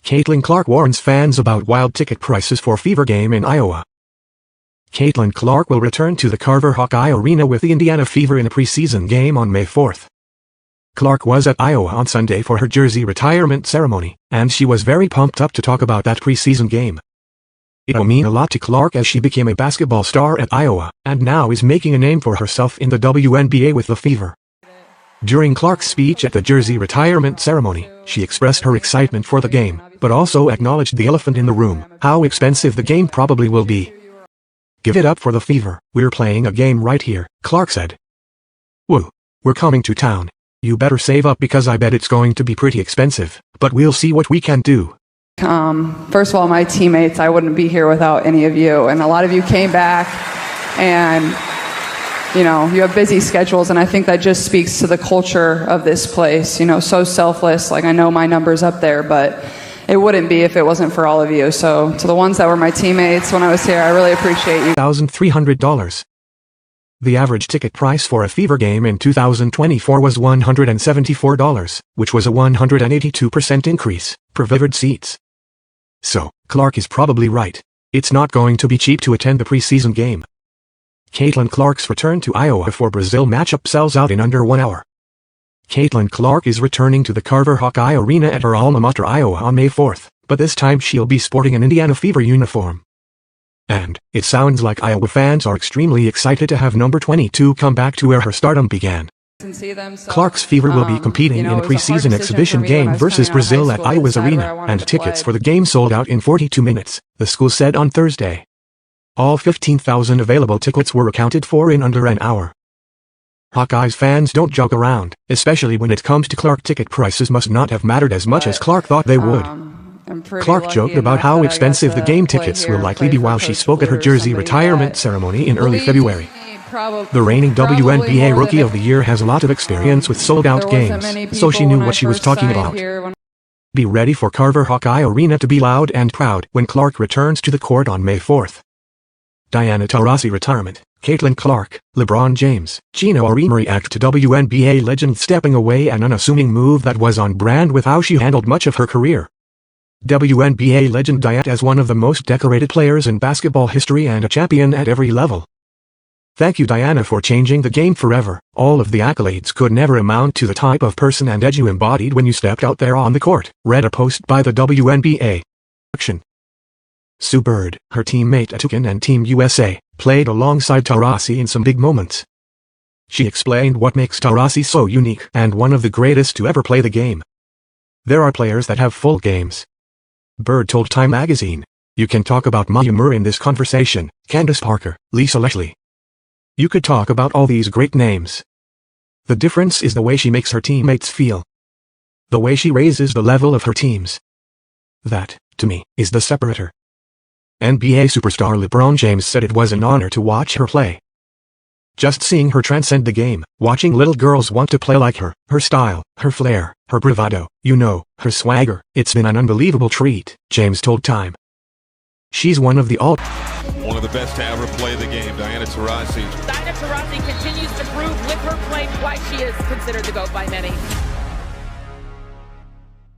Caitlin Clark warns fans about wild ticket prices for Fever game in Iowa. Caitlin Clark will return to the Carver-Hawkeye Arena with the Indiana Fever in a preseason game on May 4th. Clark was at Iowa on Sunday for her jersey retirement ceremony, and she was very pumped up to talk about that preseason game. It will mean a lot to Clark as she became a basketball star at Iowa, and now is making a name for herself in the WNBA with the Fever. During Clark's speech at the jersey retirement ceremony, she expressed her excitement for the game, but also acknowledged the elephant in the room, how expensive the game probably will be. "Give it up for the Fever, we're playing a game right here," Clark said. "Woo. We're coming to town. You better save up because I bet it's going to be pretty expensive, but we'll see what we can do." First of all, my teammates, I wouldn't be here without any of you, and a lot of you came back, and you have busy schedules, and I think that just speaks to the culture of this place, so selfless. Like, I know my number's up there, but it wouldn't be if it wasn't for all of you. So to the ones that were my teammates when I was here, I really appreciate you. $1,300. The average ticket price for a Fever game in 2024 was $174, which was a 182% increase, per vivid seats. So, Clark is probably right. It's not going to be cheap to attend the preseason game. Caitlin Clark's return to Iowa for Brazil matchup sells out in under 1 hour. Caitlin Clark is returning to the Carver-Hawkeye Arena at her alma mater Iowa on May 4th, but this time she'll be sporting an Indiana Fever uniform. And it sounds like Iowa fans are extremely excited to have number 22 come back to where her stardom began. Clark's Fever will be competing in a preseason exhibition game versus Brazil at Iowa's arena, and tickets for the game sold out in 42 minutes, the school said on Thursday. All 15,000 available tickets were accounted for in under an hour. Hawkeyes fans don't joke around, especially when it comes to Clark. Ticket prices must not have mattered as much as Clark thought they would. Clark joked about how expensive the game tickets will likely be while she spoke at her jersey retirement ceremony in early February. The reigning WNBA Rookie of the Year has a lot of experience with sold-out games, so she knew what she was talking about. Be ready for Carver-Hawkeye Arena to be loud and proud when Clark returns to the court on May 4th. Diana Taurasi retirement, Caitlin Clark, LeBron James, Gino Auriemma react to WNBA legend stepping away, an unassuming move that was on brand with how she handled much of her career. WNBA legend Diana is one of the most decorated players in basketball history and a champion at every level. "Thank you, Diana, for changing the game forever. All of the accolades could never amount to the type of person and edge you embodied when you stepped out there on the court," read a post by the WNBA. Sue Bird, her teammate at UConn and Team USA, played alongside Taurasi in some big moments. She explained what makes Taurasi so unique and one of the greatest to ever play the game. "There are players that have full games." Bird told Time magazine. "You can talk about Maya Moore in this conversation, Candace Parker, Lisa Leslie. You could talk about all these great names. The difference is the way she makes her teammates feel. The way she raises the level of her teams. That, to me, is the separator." NBA superstar LeBron James said it was an honor to watch her play. "Just seeing her transcend the game, watching little girls want to play like her, her style, her flair, her bravado, her swagger, it's been an unbelievable treat," James told Time. "She's one of the best to ever play the game, Diana Taurasi." Diana Taurasi continues to prove with her play why she is considered the GOAT by many.